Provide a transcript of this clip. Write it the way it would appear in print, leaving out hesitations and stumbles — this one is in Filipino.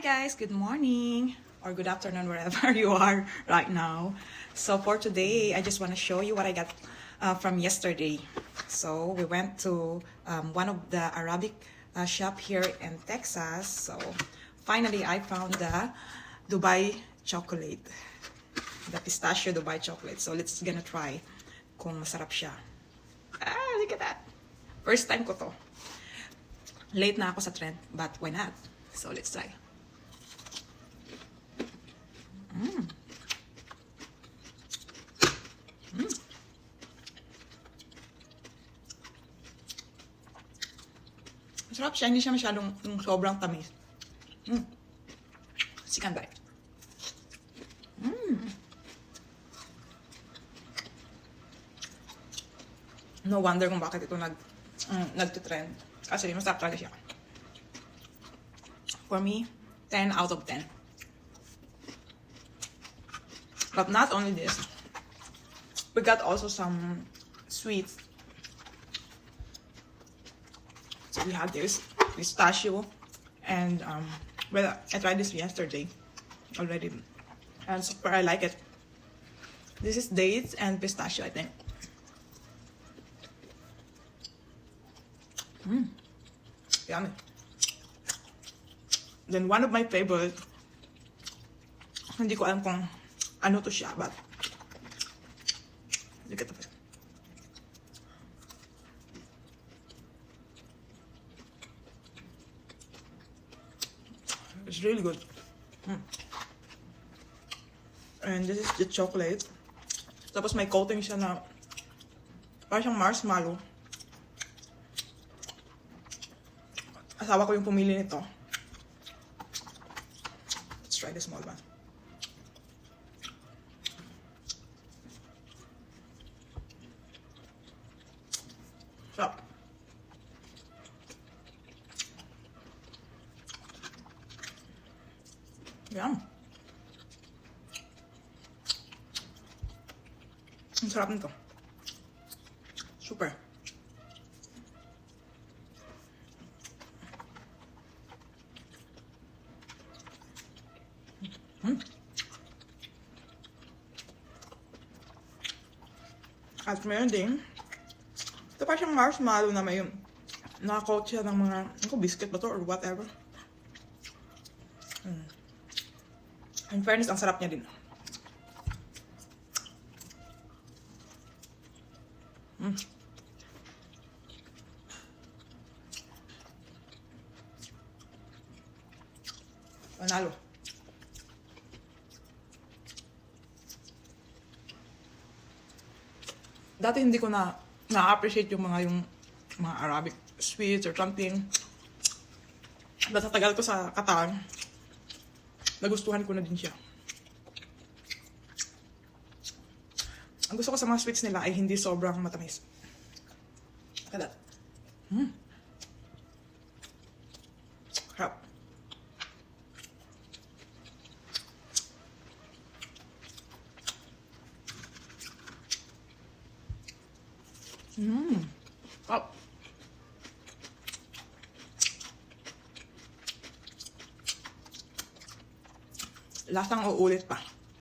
guys, good morning or good afternoon wherever you are right now. So for today, I just want to show you what I got from yesterday. So we went to one of the Arabic shop here in Texas. So finally, I found the Dubai chocolate, the pistachio Dubai chocolate. So let's gonna try kung masarap siya. Ah, look at that. First time ko to. Late na ako sa trend, but why not? So let's try. Masarap siya, hindi siya masyadong sobrang tamis. Second bite. No wonder kung bakit ito nagtitrend. Kasi masarap talaga siya. For me, 10 out of 10. But not only this, we got also some sweets. So we had this pistachio, and well, I tried this yesterday already, and super I like it. This is dates and pistachio, I think. Yummy. Then one of my favorite, hindi ko alam kung ano to siya, but look at it. It's really good. And this is the chocolate. Tapos may coating siya na parang siyang marshmallow. Asawa ko yung pumili nito. Let's try the small one. Sarap. Yum. Ang sarap nito. Super. At meron din, ito pa siyang marshmallow na may nakakoat siya ng mga, biscuit ba to or whatever. In fairness, ang sarap niya din. Panalo. Dati hindi ko na-appreciate yung mga Arabic sweets or something. But sa tagal ko sa Qatar, nagustuhan ko na din siya. Ang gusto ko sa mga sweets nila ay hindi sobrang matamis. Look at that. Sarap. Sarap. Lasang uulit pa.